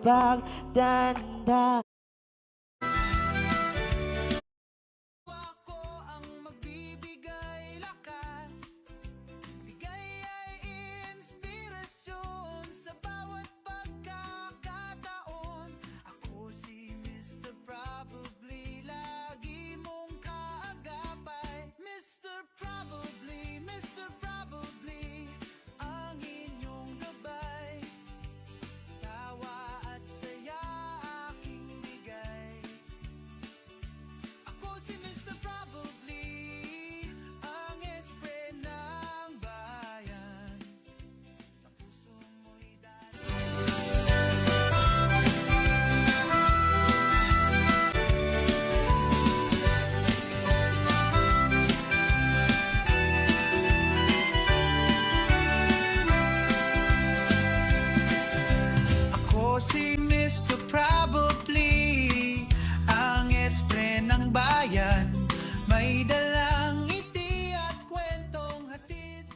pagdanda. Ako ang magbibigay lakas, bigay ay inspirasyon sa bawat pagkakataon. Ako si Mr. Probably, lagi mong kaagapay. Mr. Probably, ang inyong gabay. Tawa at saya aking bigay. Ako si Mr. Probably, ang espre ng bayan. Sa puso mo'y dati. Ako si Mr. Probably, ang espre ng bayan. May dalang ngiti at kwentong hatid,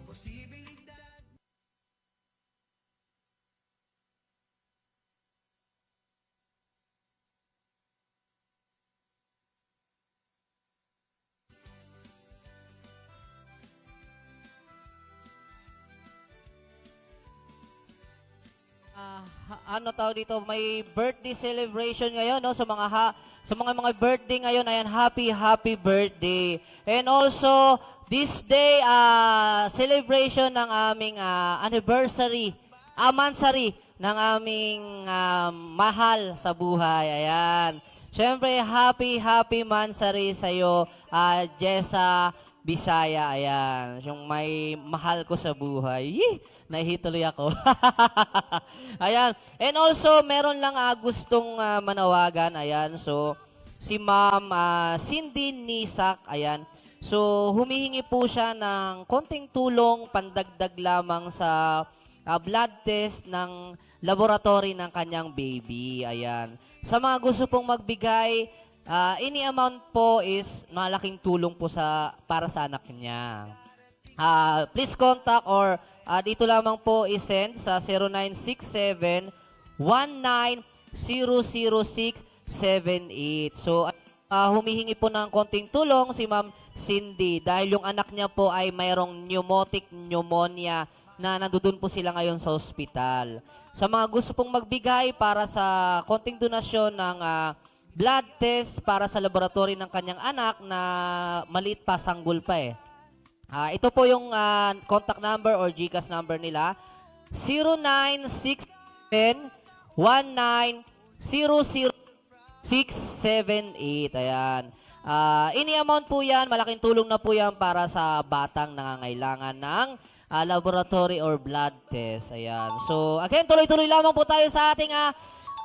posibilidad. Ano tawag dito, may birthday celebration ngayon, no? Sa mga birthday ngayon, ayan, happy birthday. And also, this day, celebration ng aming anniversary, mansari ng aming mahal sa buhay. Ayan. Siyempre, happy mansari sa'yo, Jessa Bisaya. Ayan. Yung may mahal ko sa buhay. Yee! Nahihituloy ako. Ayan. And also, meron lang gustong manawagan. Ayan. So, si Ma'am Cindy Nisak. Ayan. So, humihingi po siya ng konting tulong, pandagdag lamang sa blood test ng laboratory ng kanyang baby. Ayan. Sa mga gusto pong magbigay, any amount po is malaking tulong po para sa anak niya. Please contact or dito lamang po i-send sa 0967-19-00678. So, humihingi po ng konting tulong si Ma'am Cindy dahil yung anak niya po ay mayroong pneumonia na nandoon po sila ngayon sa ospital. Sa mga gusto pong magbigay para sa konting donasyon ng blood test para sa laboratory ng kanyang anak na maliit pa, sanggol pa eh. Ito po yung contact number or GCash number nila. 0967-19-00678. Ayan. Any amount po yan, malaking tulong na po yan para sa batang nangangailangan ng laboratory or blood test. Ayan. So, again, tuloy-tuloy lamang po tayo sa ating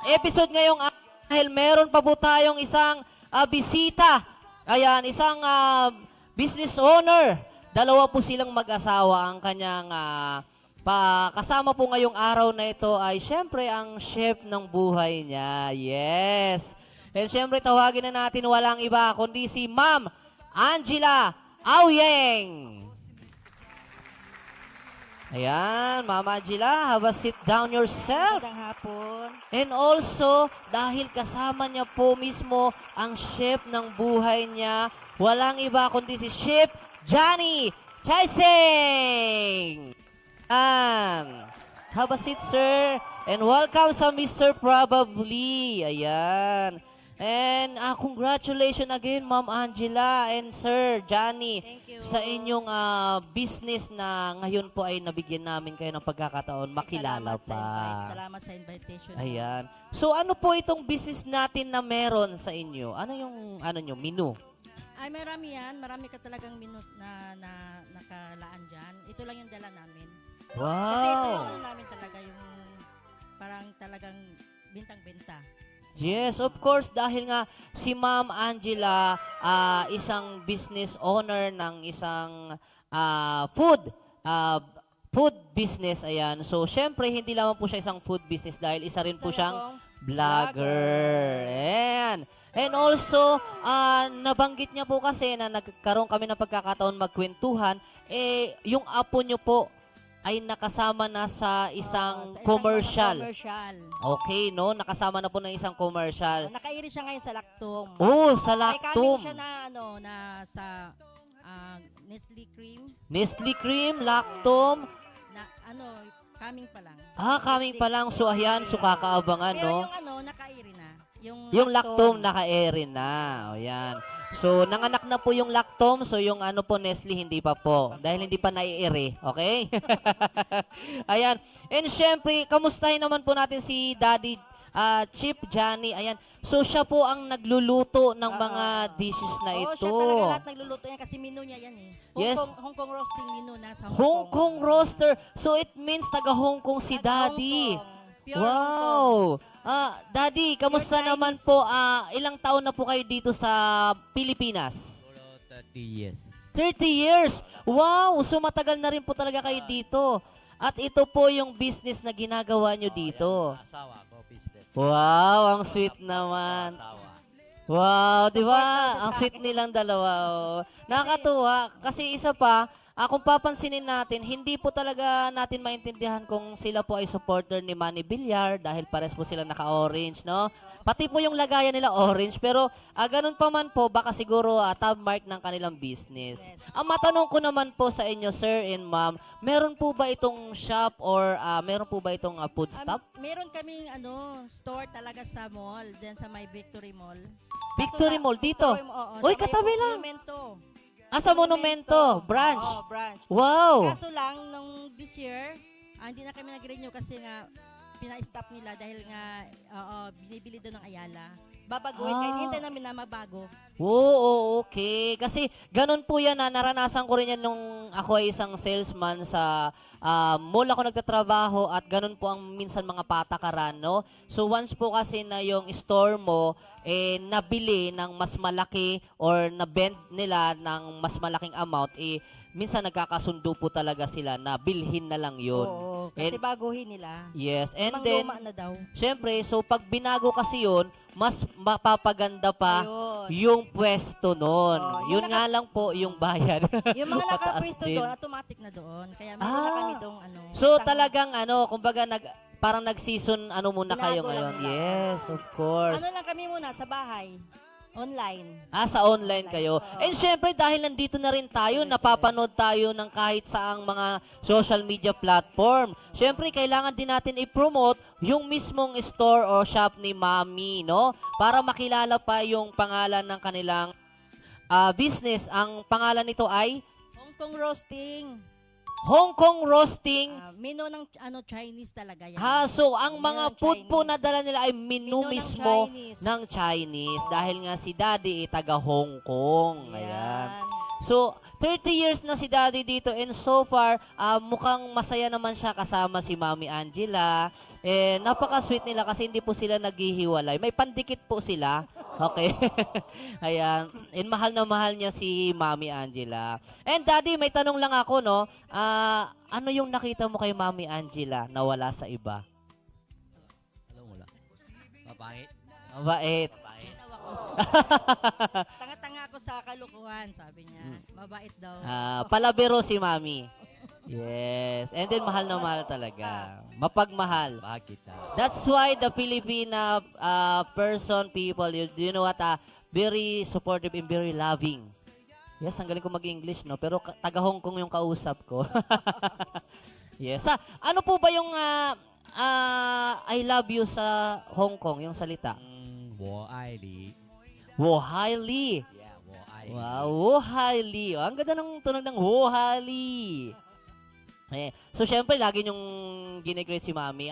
episode ngayong dahil meron pa po tayong isang bisita. Ayan, isang business owner. Dalawa po silang mag-asawa. Ang kanyang kasama po ngayong araw na ito ay syempre ang chef ng buhay niya. Yes. And syempre tawagin na natin walang iba kundi si Ma'am Angela Auyeng. Ayan, Mama Angela, have a sit down yourself. Magandang hapon. And also, dahil kasama niya po mismo ang chef ng buhay niya, walang iba kundi si Chef Johnny Chaiseng. Have a seat, sir. And welcome sa Mr. Probably. Ayan. And congratulations again, Ma'am Angela and Sir Johnny, Thank you. sa inyong business na ngayon po ay nabigyan namin kayo ng pagkakataon makilala pa. Salamat sa invitation. Ayan. So ano po itong business natin na meron sa inyo? Ano yung nyo, menu? Ay, marami yan. Marami ka talagang minus na nakalaan dyan. Ito lang yung dala namin. Kasi ito Wow! yung namin talaga yung parang talagang bintang-benta. Yes, of course, dahil nga si Ma'am Angela, isang business owner ng isang food business, ayan. So, syempre, hindi lamang po siya isang food business dahil isa rin po Isa siyang akong vlogger. Ayan. And also, nabanggit niya po kasi na nagkaroon kami ng pagkakataon magkwentuhan, yung apo niyo po ay nakasama na sa isang Sa commercial. mga commercial. Okay, no? Nakasama na po ng isang commercial. Nakairi siya ngayon sa Lactom. Oh, sa May coming Lactom. siya na na sa Nestle Cream Nestle Cream, Lactom. na coming pa lang. Coming pa lang. So, ayan. So, kakaabangan, Pero no? yung nakairi na. Yung Lactom, naka-ere na. O, yan. So, nanganak na po yung Lactom. So, yung po, Nestle, hindi pa po. Dahil hindi pa nai-ere. Okay? Ayan. And syempre, kamustahin naman po natin si Daddy Chip Johnny. Ayan. So, siya po ang nagluluto ng mga dishes na Oo, ito. siya talaga lahat nagluluto yan kasi menu niya yan eh. Yes. Hong Kong roasting menu nasa Hong Kong roaster. So, it means taga-Hong Kong si Taga Daddy. Hong Kong. Pure Hong Kong. Wow! Daddy, kamusta Pure naman Chinese. po? Ilang taon na po kayo dito sa Pilipinas? Siguro 30 years. 30 years! Wow! So matagal na rin po talaga kayo dito. At ito po yung business na ginagawa nyo dito. Asawa ko, business. Wow! Ang sweet naman. Asawa. Wow! Di Support ba? daw siya Ang sa sweet akin. nilang dalawa. Oh. Nakakatuwa. Kasi isa pa, kung papansinin natin, hindi po talaga natin maintindihan kung sila po ay supporter ni Manny Villar dahil pares po sila naka-orange, no? Pati po yung lagayan nila orange, pero ganun pa man po, baka siguro top mark ng kanilang business. Ang matanong ko naman po sa inyo, sir and ma'am, meron po ba itong shop or meron po ba itong food stop? Meron kaming store talaga sa mall, dyan sa may Victory Mall. Victory Mall dito? Oo, Uy, sa may katabi lang. Monumento. Sa Monumento, branch. Oo, branch. Wow! Kaso lang, nung this year, hindi na kami nag-renew kasi nga, pina-stop nila dahil nga, binibili doon ng Ayala. Babaguhin, kaya hintay namin na mabago. Oo, okay. Kasi ganun po yan naranasan ko rin yan nung ako ay isang salesman sa mall ako nagtatrabaho at ganun po ang minsan mga patakaran, no? So once po kasi na yung store mo nabili ng mas malaki or na-bend nila ng mas malaking amount, minsan nagkakasundo po talaga sila na bilhin na lang yun. Oo, kasi And- baguhin nila. Yes, and Mang then, luma na daw. syempre, so pag binago kasi yun, mas mapapaganda pa Ayun. yung pwesto nun. Oh, Yun yung nga lang po yung bayad. Yung mga Mataas nakapwesto din. doon, automatic na doon. Kaya meron na kami itong So isang- talagang kumbaga parang nag-season muna kayo Binago lang ngayon. nila. Yes, of course. Ano lang kami muna sa bahay. Online. Sa online kayo. And syempre, dahil nandito na rin tayo, napapanood tayo ng kahit saang mga social media platform. Syempre, kailangan din natin i-promote yung mismong store or shop ni Mami, no? Para makilala pa yung pangalan ng kanilang business. Ang pangalan nito ay Hong Kong roasting. Hong Kong Roasting. Menu ng Chinese talaga yan. So ang Menu mga ng food po Chinese. na dala nila ay menu Menu ng mismo Chinese. ng Chinese. Dahil nga si Daddy taga Hong Kong. Ayan. Yan. So, 30 years na si Daddy dito and so far, mukhang masaya naman siya kasama si Mami Angela. Napaka-sweet nila kasi hindi po sila naghihiwalay. May pandikit po sila. Okay. Ayan. And mahal na mahal niya si Mami Angela. And Daddy, may tanong lang ako, no? Ano yung nakita mo kay Mami Angela na wala sa iba? Alam mo lang. Mapangit. Mabait. Mapangit. Ginawa ko. Tanga-tanga ako sa kalukuhan, sabi niya. Mabait daw. Palabiro si Mami. Yes. And then mahal na mahal talaga. Mapagmahal. Bakit That's why the Filipina people, you know what, very supportive and very loving. Yes, ang galing ko mag-English, no? Pero taga Hong Kong yung kausap ko. Yes. Ano po ba yung I love you sa Hong Kong, yung salita? 我爱你. Wo Hai Li. Yeah, 我爱你. Wow, Wo Hai Li. Oh, ang ganda ng tunog ng Wo Hai Li. So, syempre, lagi niyong ginigreet si Mami.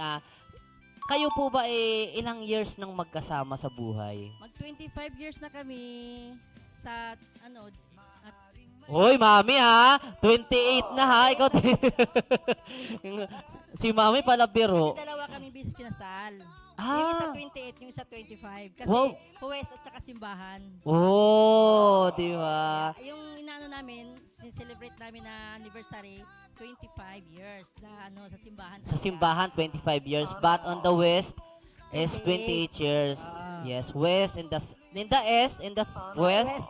Kayo po ba ilang years nang magkasama sa buhay? Mag 25 years na kami sa Hoy, Mami ha! 28 na ha! Ikaw, si Mami pala biro. kasi dalawa kami bis kinasal. Ah. Yung isa 28, yung isa 25. Kasi Wow. huwes at saka simbahan. Oh, di ba? Yung inaano namin, celebrate namin na anniversary, 25 years na sa simbahan. Sa simbahan, 25 years. But on the west is 28 years. Ah. Yes, west in the east, in the west.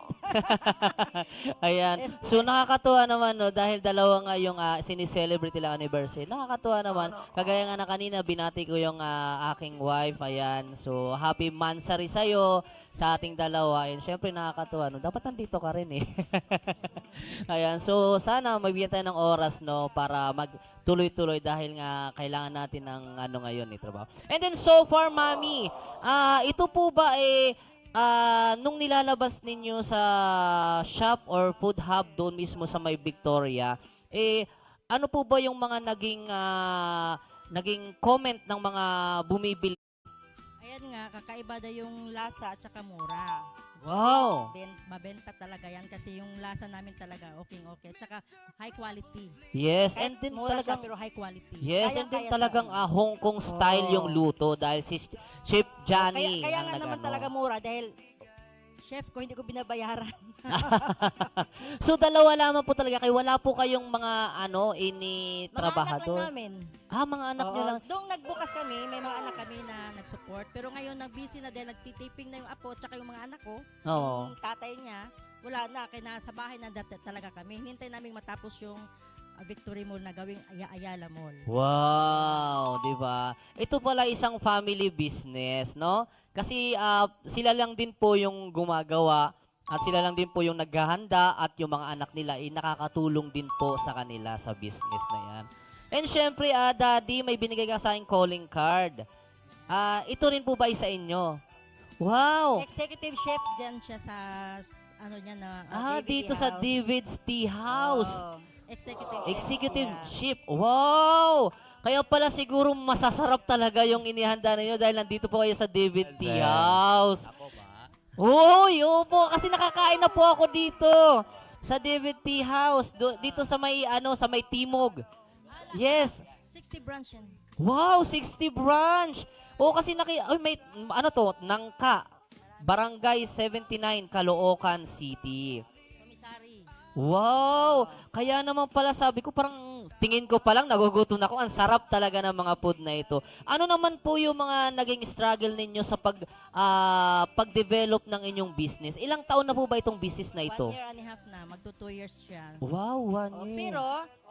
Ayan. So nakakatuwa naman no dahil dalawa nga yung sinicelebrate nila anniversary. Nakakatuwa naman. Kagaya nga na kanina binati ko yung aking wife. Ayan. So happy mansari sa'yo sa ating dalawa. And syempre nakakatuwa no. Dapat nandito ka rin eh. Ayan. So sana magbigyan tayo ng oras no para magtuloy-tuloy dahil nga kailangan natin ng ano ngayon eh trabaho. And then so far mami, ito po ba nung nilalabas ninyo sa shop or food hub doon mismo sa may Victoria, ano po ba yung mga naging comment ng mga bumibili? Ayan nga, kakaiba daw yung lasa at saka mura. Wow! Mabenta talaga yan kasi yung lasa namin talaga okay. At saka high quality. Yes, Kahit and then mura siya, talagang pero high quality. yes, and then Kayang-kaya talagang sa- Hong Kong style yung Oo. luto dahil si Chef Johnny Kaya ang nga naman nag-ano. talaga mura dahil chef ko hindi ko binabayaran. So dalawa lamang po talaga kayo. Wala po kayong mga Mga anak trabahador. lang namin. Mga anak niyo Oo, lang. Doong nagbukas kami, may mga anak kami na nag-support. Pero ngayon, nag-busy na dahil nagtitaping na yung apo at saka yung mga anak ko. Oo. Yung tatay niya, wala na. Kaya nasa bahay na talaga kami. Hintay namin matapos yung Victory Mall na gawing Ayala Mall. Wow, 'di ba? Ito pala isang family business, no? Kasi sila lang din po yung gumagawa at sila lang din po yung naghahanda at yung mga anak nila ay nakakatulong din po sa kanila sa business na 'yan. And syempre, Daddy, may binigay ka sa akin calling card. Ito rin po ba isa inyo? Wow! Executive chef dyan siya sa ano niya na DVD Dito sa house. David's Tea House. Oo. Executive chef Executive siya. chef. Wow! Kaya pala siguro masasarap talaga yung inihanda ninyo dahil nandito po kayo sa David Tea House. Ako ba? Uy, opo, kasi nakakain na po ako dito sa David Tea House dito sa may sa may Timog. Yes. 60 branch yan. Wow, 60 branch. Kasi may Nangka. Barangay 79, Caloocan City. Commissary. Wow! Kaya naman pala sabi ko parang tingin ko pa lang nagugutom na ako. Ang sarap talaga ng mga food na ito. Ano naman po yung mga naging struggle ninyo sa pag-develop ng inyong business? Ilang taon na po ba itong business na ito? 1 year and a half na. Magto 2 years siya. Wow, 1 Oh, year. pero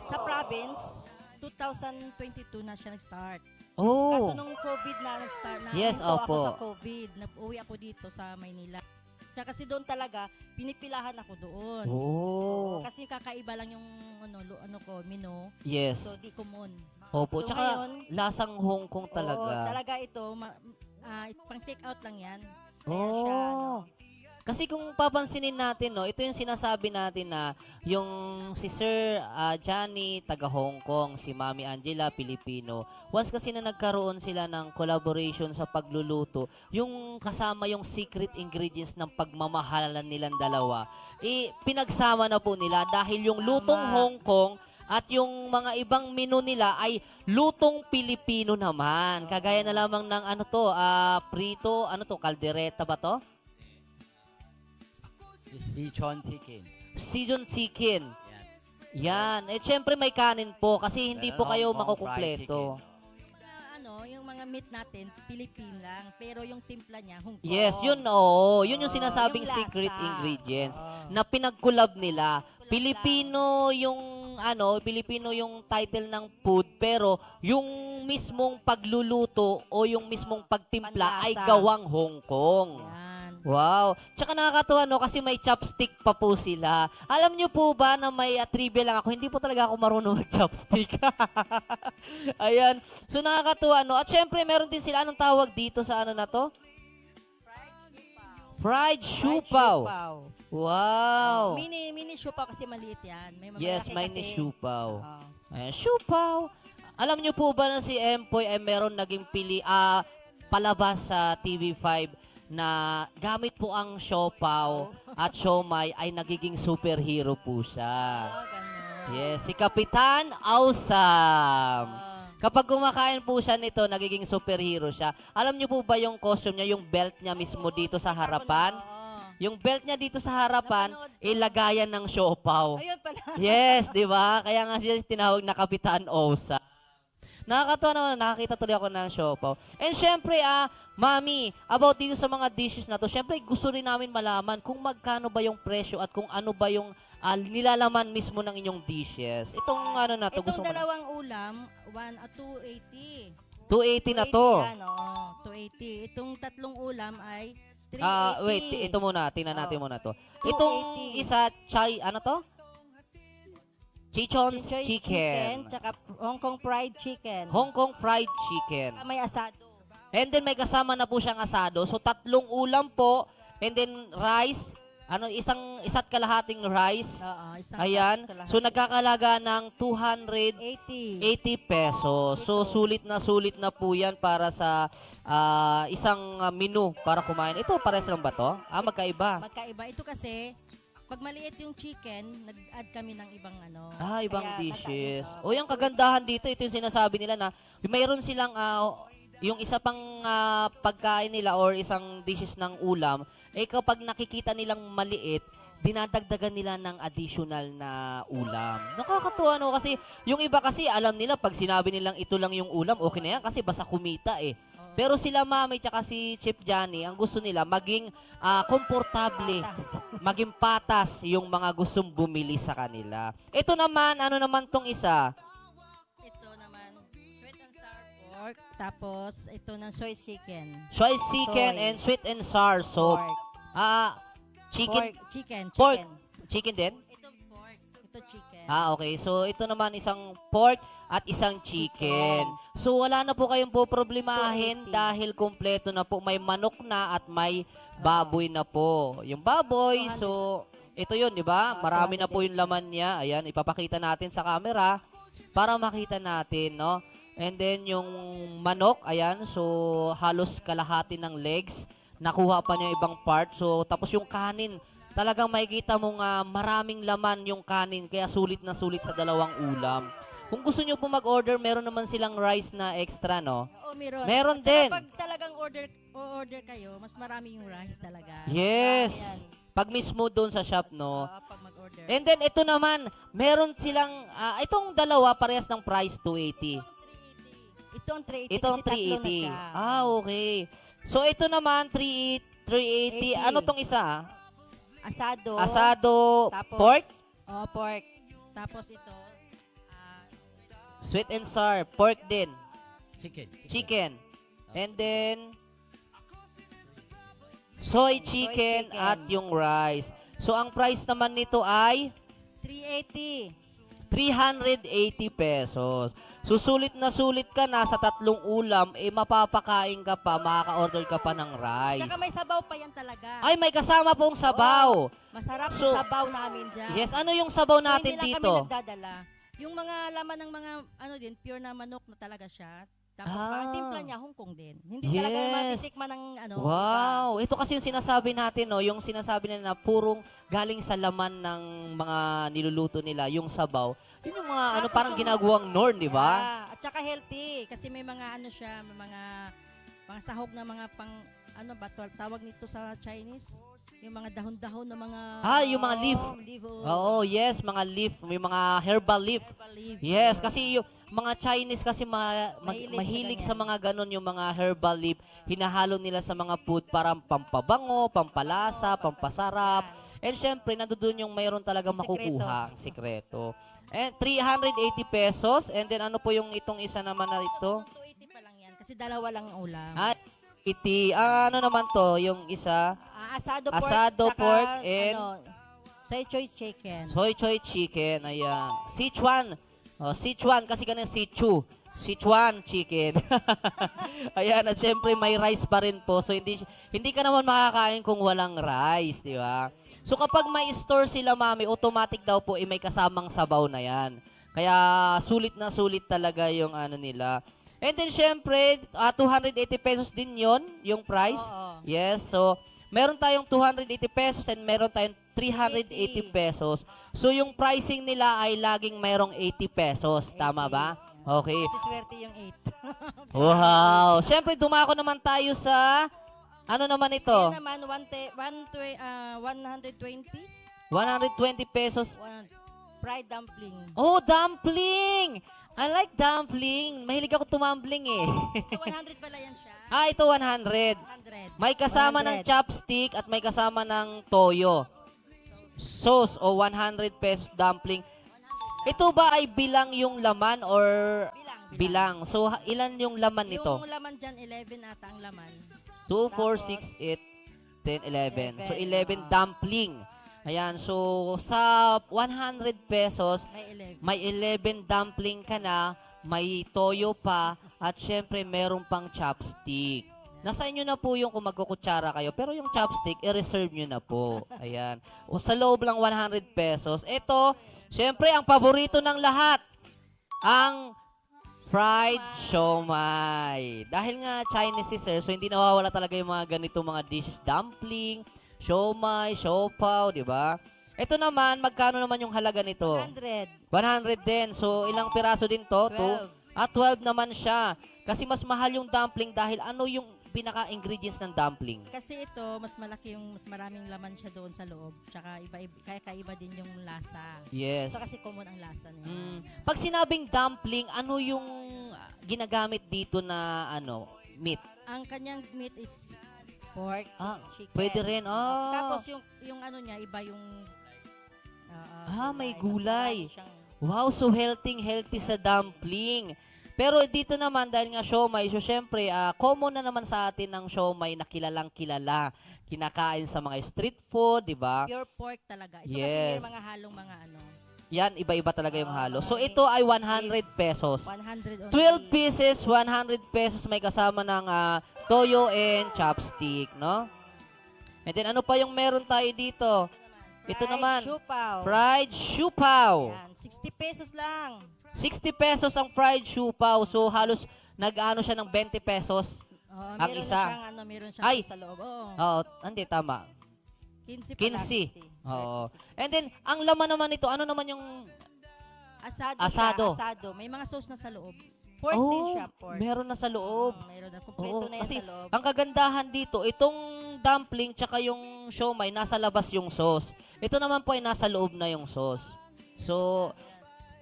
sa province, 2022 na siya nag-start. Oh, Kaso nung COVID na nag-start na Yes, huminto ako opo. sa COVID. Nag-uwi ako dito sa Maynila. Kaya kasi doon talaga, pinipilahan ako doon. oh. Kasi kakaiba lang yung menu. Yes. So, di common. Opo, So, tsaka ngayon, lasang Hong Kong Oo, talaga. talaga ito, pang take out lang yan. Kaya siya, Kasi kung papansinin natin, no, ito yung sinasabi natin na yung si Sir Johnny, taga Hong Kong, si Mami Angela, Pilipino. Once kasi na nagkaroon sila ng collaboration sa pagluluto, yung kasama yung secret ingredients ng pagmamahalan nilang dalawa, pinagsama na po nila dahil yung lutong Tama. Hong Kong at yung mga ibang menu nila ay lutong Pilipino naman. Kagaya na lamang ng prito, kaldereta ba to? Sichuan chicken. Sijon chicken. Yan. Yan. Syempre may kanin po kasi hindi Meron po kayo Hong Kong fried makukumpleto. yung mga meat natin, Philippine lang. Pero yung timpla niya, Hong Kong. Yes, yun oo. Yun yung Oo, sinasabing yung lasa. secret ingredients Oo. na pinag-collab nila. Collab Pilipino yung title ng food pero yung mismong pagluluto o yung mismong pagtimpla Panlasa. ay gawang Hong Kong. Yan. Wow. Tsaka nakakatuwa no kasi may chopstick pa po sila. Alam niyo po ba na may trivia lang ako, hindi po talaga ako marunong mag-chopstick. Ayan. So nakakatuwa no. At syempre meron din sila anong tawag dito sa ano na to? Fried siupaw. Wow. Mini siupaw kasi maliit yan. May Yes, may malalaki kasi. siupaw. Oo. Ayan, siupaw. Alam niyo po ba na si Empoy ay meron naging palabas sa TV5 na gamit po ang siopaw at siomay ay nagiging superhero po siya. Ganun. Yes, si Kapitan Awesome. Oo. Kapag kumakain po siya nito, nagiging superhero siya. Alam niyo po ba yung costume niya, yung belt niya mismo dito sa harapan? Oo. Yung belt niya dito sa harapan, Napanood ko. ilagayan ng siopaw. Ayun pala. Yes, di ba? Kaya nga siya tinawag na Kapitan Awesome. Nakakatawa naman, nakakita tuloy ako ng siopaw. And syempre, Mami, about dito sa mga dishes na to, syempre gusto rin namin malaman kung magkano ba yung presyo at kung ano ba yung nilalaman mismo ng inyong dishes. Itong ano na to, Itong gusto ko na. dalawang ulam, 280. 280 na to. Yan, oo, 280. Itong tatlong ulam ay 380. Wait, ito muna, tingnan natin Oh. muna to. 280. Itong isa, ano to? Chichon's Chicken, chicken. tsaka Hong Kong fried chicken. Hong Kong fried chicken. Tsaka may asado. And then may kasama na po siyang asado. So tatlong ulam po. And then rice. Isa't kalahating rice. Oo, isang Ayan. kalahati. So nagkakalaga ng 280 80. pesos. So sulit na po yan para sa isang menu para kumain. Ito, pares lang ba to? Magkaiba. Magkaiba. Ito kasi, pag maliit yung chicken, nag-add kami ng ibang Ibang Kaya dishes. nagkaiba. O yung kagandahan dito, ito yung sinasabi nila na mayroon silang yung isa pang pagkain nila or isang dishes ng ulam, kapag nakikita nilang maliit, dinadagdagan nila ng additional na ulam. Nakakatuwa no kasi yung iba kasi alam nila pag sinabi nilang ito lang yung ulam, okay na yan kasi basta kumita eh. Pero sila Mami tsaka si Chef Johnny, ang gusto nila maging komportable, Patas. maging patas yung mga gustong bumili sa kanila. Ito naman, ano naman tong isa? Ito naman, sweet and sour pork. Tapos, ito ng soy chicken. Soy chicken Soy. and sweet and sour soup. Pork. Chicken, Chicken. pork. Chicken din? Ito pork. Ito chicken. Okay. So, ito naman isang pork at isang chicken. So, wala na po kayong poproblemahin 280. dahil kumpleto na po. May manok na at may baboy na po. Yung baboy, so, ito yun, di ba? Marami na po yung laman niya. Ayan, ipapakita natin sa camera para makita natin, no? And then, yung manok, ayan, so, halos kalahati ng legs. Nakuha pa niya yung ibang part. So, tapos yung kanin, talagang makikita mong maraming laman yung kanin. Kaya sulit na sulit sa dalawang ulam. Kung gusto nyo po mag-order, meron naman silang rice na extra, no? Oo, meron. Meron At saka din. Pag talagang order kayo, mas marami yung rice talaga. Yes! Ayan. Pag mismo doon sa shop, no? Pag mag-order. And then, ito naman, meron silang, itong dalawa, parehas ng price, 280. Ito ang 380 Ito ang kasi tatlo na 380. siya. Okay. So, ito naman, 380. 80. Ano tong isa? Asado. Asado, Tapos, pork, Oh, pork. Tapos ito, sweet and sour, pork din, Chicken. chicken. And then, soy chicken chicken. at yung rice. So, ang price naman nito ay 380. 380 pesos. Susulit na sulit ka na sa tatlong ulam, mapapakain ka pa, makaka-order ka pa ng rice. Tsaka may sabaw pa yan talaga. Ay, may kasama pong sabaw. Masarap So, yung sabaw namin dyan. Yes, ano yung sabaw So, natin hindi lang dito? kami nagdadala. Yung mga laman ng mga, pure na manok na talaga siya. Tapos parang timpla niya, Hong Kong din. Hindi talaga Yes. matitikman ng Wow, ito kasi yung sinasabi natin, no, yung sinasabi nila na purong galing sa laman ng mga niluluto nila, yung sabaw. Yun yung mga Tapos parang yung- ginagawang norm, di ba? At saka healthy. Kasi may mga siya, may mga sahog na mga tawag nito sa Chinese? Yung mga dahon-dahon na mga... Yung mga leaf. Oo, yes, mga leaf, may mga herbal leaf. Yes, kasi yung mga Chinese kasi mahilig sa mga ganon yung mga herbal leaf. Hinahalo nila sa mga food para pampabango, pampalasa, pampasarap. And syempre, nandoon yung mayroon talaga Yung makukuha ang sikreto. And 380 pesos. And then ano po yung itong isa naman na ito? 280 pa lang yan. Kasi dalawa lang ang ulam. Ano naman to, yung isa? Asado pork. Asado tsaka, pork and soy choice chicken. soy choy chicken, ayan. Sichuan. Sichuan kasi kanina Sichu. Sichuan chicken. Ayan, at syempre may rice pa rin po. So hindi ka naman makakain kung walang rice, di ba? So kapag may store sila, Mami, automatic daw po may kasamang sabaw na yan. Kaya sulit na sulit talaga yung ano nila. And then syempre, 280 pesos din yon yung price. Oo. Yes, so meron tayong 280 pesos and meron tayong 380 pesos. So yung pricing nila ay laging mayroong 80 pesos. Tama ba? Okay. Kasi swerte yung 8. Wow. Siyempre, dumako naman tayo sa, ano naman ito? Yan naman, 120. 120 pesos. Fried dumpling. Oh, dumpling! I like dumpling. Mahilig ako tumambling eh. So, 100 pala yan siya. Ito 100. 100. May kasama ng 100. chopstick at may kasama ng toyo. Sauce o 100 pesos dumpling. Ito ba ay bilang yung laman or bilang? So, ilan yung laman nito? Yung laman dyan, 11 ata ang laman. 2, 4, Tapos, 6, 8, 10, 11. So, 11 11, dumpling. Ayan, so sa 100 pesos, May 11. may 11 dumpling ka na, may toyo pa, at syempre meron pang chopstick. Nasa inyo na po yung kung magkukutsara kayo, pero yung chopstick, i-reserve nyo na po. Ayan. O sa loob lang 100 pesos. Ito, syempre, ang paborito ng lahat, ang fried siomai. Dahil nga Chinese si sir, so hindi nawawala talaga yung mga ganito mga dishes. Dumpling, siomai, siopaw, di ba? Ito naman, magkano naman yung halaga nito? 100. 100 din. So, ilang piraso din to? 12. 12 naman siya. Kasi mas mahal yung dumpling dahil ano yung pinaka-ingredients ng dumpling? Kasi ito, mas malaki yung, mas maraming laman siya doon sa loob. Tsaka kaya kaiba din yung lasa. Yes. Ito kasi common ang lasa niya. Pag sinabing dumpling, ano yung ginagamit dito na meat? Ang kanyang meat is pork, chicken. Pwede rin. Tapos yung ano niya, iba yung may Mas gulay. marami siyang- Wow, so healthy sa dumpling. Pero dito naman, dahil nga siomai, so syempre, common na naman sa atin ng siomai na kilalang kilala. Kinakain sa mga street food, di ba? pure pork talaga. Ito Yes. kasi may mga halong mga ano. Yan, iba-iba talaga yung halo. So mga ito ay 100 pesos. 100 only. 12 pieces, 100 pesos may kasama ng toyo and chopstick, no? And then ano pa yung meron tayo dito? Ito naman, Siupaw. fried siupaw. Yan, 60 pesos lang. 60 pesos ang fried siupaw. So halos nag-ano siya ng 20 pesos. Oh, Ang meron isa. Na siyang, meron siyang Ay! sa loob. Oo. Oo, hindi, tama. 15 pala. 15. Oo. And then, ang laman naman nito, ano naman yung... Asado. Asado. Siya, asado. May mga sauce na sa loob. Pork din siya, pork. meron na sa loob. Meron na. Kompleto Oo, na yan kasi sa loob. ang kagandahan dito, itong dumpling tsaka yung siomai, nasa labas yung sauce. Ito naman po ay nasa loob na yung sauce. So,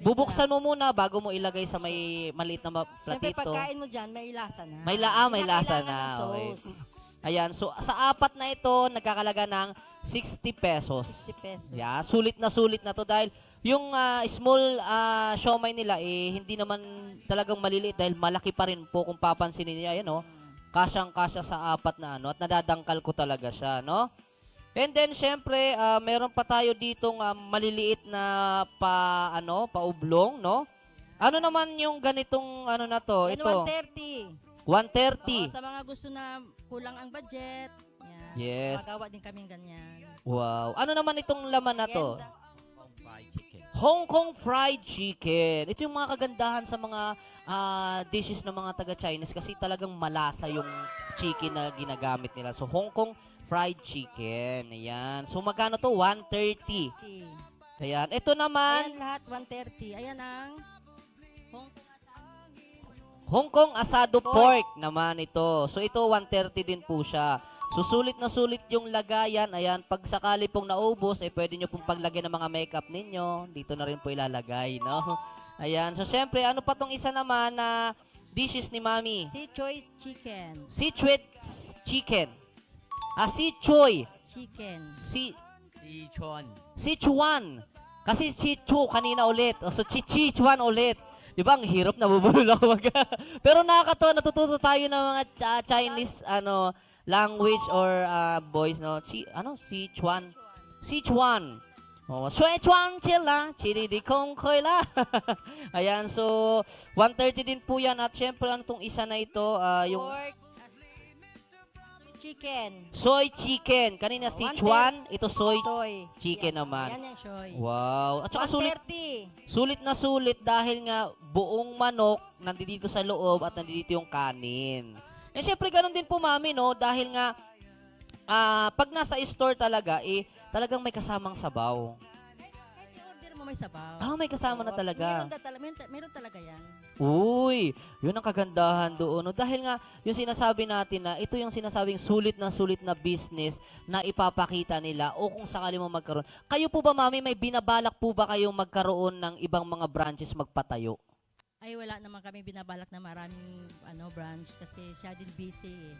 bubuksan mo muna bago mo ilagay sa may maliit na Siyempre, platito. pagkain mo dyan, may lasa na. May Hindi lasa kailangan na. ng Okay. sauce. Ayan, so sa apat na ito, nagkakalaga ng 60 pesos. 60 pesos. Yeah, sulit na to dahil yung small siomai nila hindi naman talagang maliliit dahil malaki pa rin po kung papansinin niyo, ayan oh. Kasyang-kasya sa apat na at nadadangkal ko talaga siya, no? And then syempre, meron pa tayo ditong maliliit na paublong, no? Ano naman yung ganitong na to? Yan, Ito, 130. 130. Sa mga gusto na kulang ang budget, yan. Yes. Magawa din kaming ganyan. Wow. Ano naman itong laman na to? Merienda. Fried chicken. Hong Kong fried chicken. Ito yung mga kagandahan sa mga dishes ng mga taga-Chinese kasi talagang malasa yung chicken na ginagamit nila. So, Hong Kong fried chicken. Ayan. So, magkano to? 130. Ayan. Ito naman, Ayan lahat, 130. Ayan ang Hong Kong asado pork naman ito. So, ito 130 din po siya. So, sulit na sulit yung lagayan. Ayan, pag sakali pong naubos, pwede nyo pong paglagyan ng mga makeup ninyo. Dito na rin po ilalagay, no? Ayan. So, syempre, ano pa tong isa naman na dishes ni Mami? Sichuan chicken. Sichuan chicken. Sichuan. Chicken. Sichuan. Sichuan. Kasi Sichu kanina ulit. O, so, Sichuan ulit. Di ba? Ang hirap, nabubulol ako mag Pero nakakatawa, natututo tayo ng mga Chinese language or voice, no? Sichuan. Sichuan. Oh, Sichuan chila, chili di kong koy la. Ayan, so 130 din po yan at syempre ano tong isa na ito, yung Pork. Chicken. soy chicken. Kanina Sichuan, ito soy chicken Yan. naman. Yan yung soy. Wow. At saka sulit 130. Sulit na sulit dahil nga buong manok nandito sa loob at nandito yung kanin. Eh syempre ganun din po Mami, no? Dahil nga pag nasa store talaga, talagang may kasamang sabaw. Kahit i-order mo may sabaw. May kasama na Oo, talaga. Meron talaga yan. Uy, yun ang kagandahan doon. No? Dahil nga, yung sinasabi natin na ito yung sinasabing sulit na business na ipapakita nila o kung sakali mo magkaroon. Kayo po ba, Mami, may binabalak po ba kayong magkaroon ng ibang mga branches magpatayo? Ay, wala naman kami binabalak na maraming branch kasi siya din busy eh.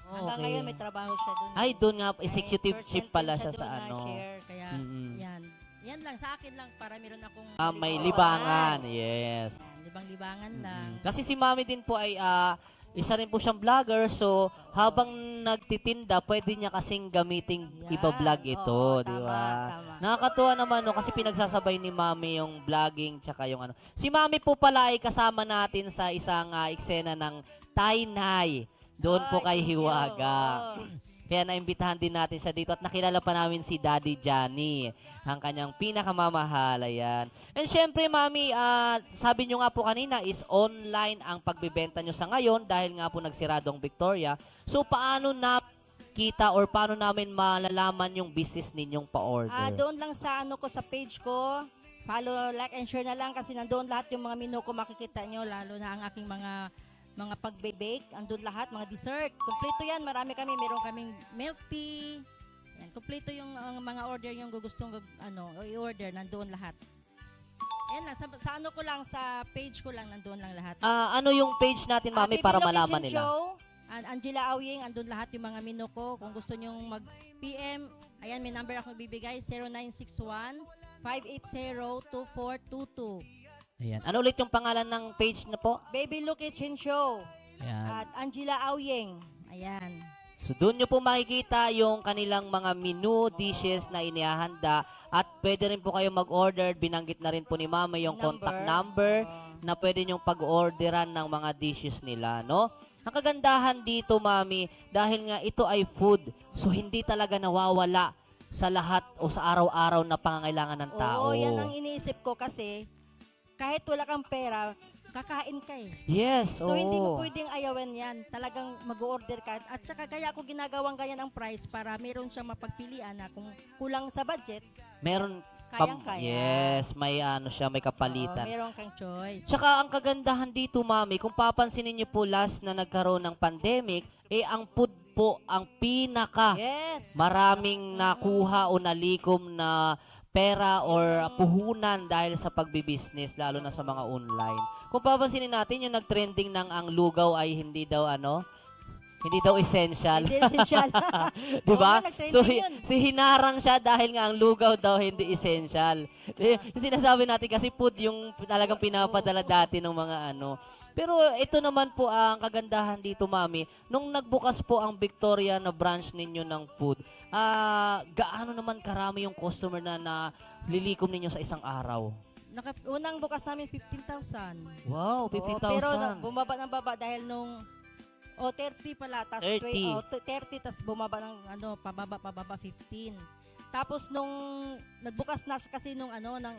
Oh, Hanggang okay. ngayon may trabaho siya doon. Ay, doon nga, May executive chief pala siya percentage sa doon na ano. share, kaya Mm-mm. yan lang sa akin lang para meron akong May libangan, yes. Libang-libangan lang. Kasi si Mami din po ay isa rin po siyang vlogger, so habang nagtitinda, pwede niya kasing gamiting Yan. iba-vlog ito, Oo, di tama, ba? tama. Nakakatuwa naman no kasi pinagsasabay ni Mami yung vlogging tsaka yung ano. Si Mami po pala ay kasama natin sa isang eksena ng Tainay. Doon po kay Ay, thank you. Hiwaga. Oo. Kaya naimbitahan din natin siya dito at nakilala pa namin si Daddy Johnny, ang kanyang pinakamamahal. Ayan. And syempre, Mami, sabi nyo nga po kanina is online ang pagbibenta nyo sa ngayon dahil nga po nagsirado ang Victoria. So, paano na kita or paano namin malalaman yung business ninyong pa-order? Doon lang sa ko sa page ko. Follow, like, and share na lang kasi nandoon lahat yung mga menu ko makikita nyo, lalo na ang aking mga pagbe-bake, andun lahat, mga dessert. Kompleto yan, marami kami. Meron kaming milk tea. Yan, kompleto yung mga order yung gustong i-order, nandoon lahat. Yan lang, sa ko lang, sa page ko lang, nandoon lang lahat. Ano yung page natin, Mami, TV para Location malaman nila? Show, Angela Awying, andun lahat yung mga menu ko. Kung gusto nyong mag-PM, ayan, may number ako bibigay, 0961-580-2422. Ayan. Ano ulit yung pangalan ng page na po? Baby Lou Kitchen Show. Ayan. At Angela Awying. Ayan. So doon nyo po makikita yung kanilang mga menu, dishes na inihahanda at pwede rin po kayo mag-order. Binanggit na rin po ni Mama yung contact number na pwede nyong pag-orderan ng mga dishes nila, no? Ang kagandahan dito, Mami, dahil nga ito ay food, so hindi talaga nawawala sa lahat o sa araw-araw na pangangailangan ng tao. Oo, yan ang iniisip ko kasi kahit wala kang pera, kakain ka eh. Yes, So, oo. hindi mo pwedeng ayawan yan. Talagang mag-order ka. At saka kaya ako ginagawang ganyan ang price para meron siyang mapagpilian na kung kulang sa budget, Meron kayang-kaya. yes, may ano siya, may kapalitan. meron kang choice. Tsaka ang kagandahan dito, Mami, kung papansinin niyo po last na nagkaroon ng pandemic, ang food po ang pinaka Yes. maraming nakuha o nalikom na pera or puhunan dahil sa pagbibusiness, lalo na sa mga online. Kung papansinin natin, yung nag-trending ng ang lugaw ay hindi daw essential. Hindi essential. Di ba? Oo nga, nag-trending So, yun. hinarang siya dahil nga ang lugaw daw hindi essential. Yung sinasabi natin kasi food yung talagang pinapadala dati ng mga ano. Pero ito naman po ang kagandahan dito, Mami. Nung nagbukas po ang Victoria na branch ninyo ng food, gaano naman karami yung customer na lilikom ninyo sa isang araw? Unang bukas namin 15,000. Wow, Oo, 15,000. pero bumaba ng baba dahil nung 30 pala, tas 30. 30 tas bumaba ng pababa 15. Tapos nung nagbukas na siya kasi nung ng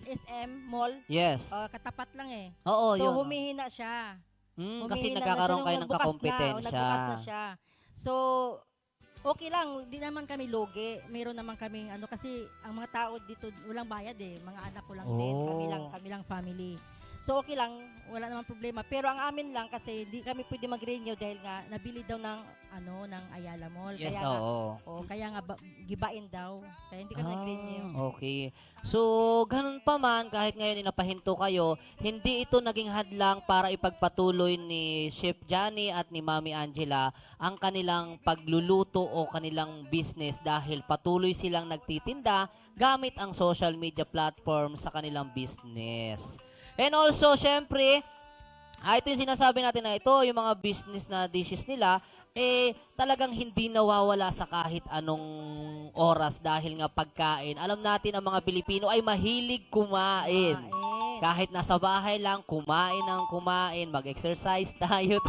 SM Mall, Yes. katapat lang eh. Oo, So yun. humihina siya. Kasi Humihina na nagkakaroon siya kayo nung ng nagbukas kakompetensya. nagbukas na siya. So okay lang, di naman kami loge. Meron naman kaming kasi ang mga tao dito walang bayad eh. Mga anak ko lang din, Oh. kami lang family. So okay lang, wala namang problema. Pero ang amin lang kasi di kami pwede mag-renew dahil nga nabili daw ng ng Ayala Mall. Yes, kaya nga, oo. kaya nga gibain daw. Kaya hindi kami nag-renew. Okay. So, ganun pa man, kahit ngayon inapahinto kayo, hindi ito naging hadlang para ipagpatuloy ni Chef Johnny at ni Mami Angela ang kanilang pagluluto o kanilang business dahil patuloy silang nagtitinda gamit ang social media platform sa kanilang business. And also, syempre, ito yung sinasabi natin na ito, yung mga business na dishes nila, talagang hindi nawawala sa kahit anong oras dahil nga pagkain. Alam natin ang mga Pilipino ay mahilig kumain. Kahit nasa bahay lang, kumain ng kumain, mag-exercise tayo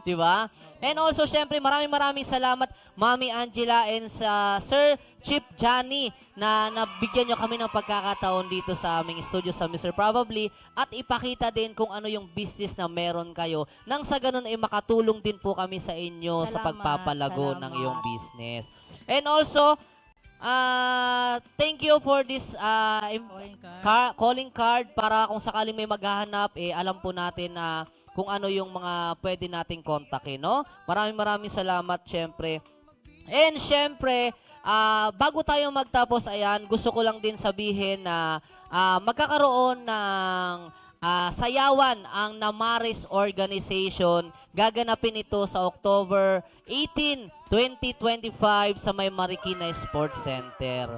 di ba? And also, syempre, maraming salamat, Mami Angela and sa Sir Chip Johnny na nabigyan nyo kami ng pagkakataon dito sa aming studio sa Mr. Probably at ipakita din kung ano yung business na meron kayo nang sa ganun ay makatulong din po kami sa inyo sa Salamat, pagpapalago ng salamat. iyong business. And also, thank you for this calling card para kung sakaling may maghahanap, alam po natin na kung ano yung mga pwede nating kontakin, no? Maraming salamat, syempre. And syempre, bago tayo magtapos, ayan, gusto ko lang din sabihin na magkakaroon ng sayawan ang Namaris Organization. Gaganapin ito sa October 18, 2025 sa may Marikina Sports Center.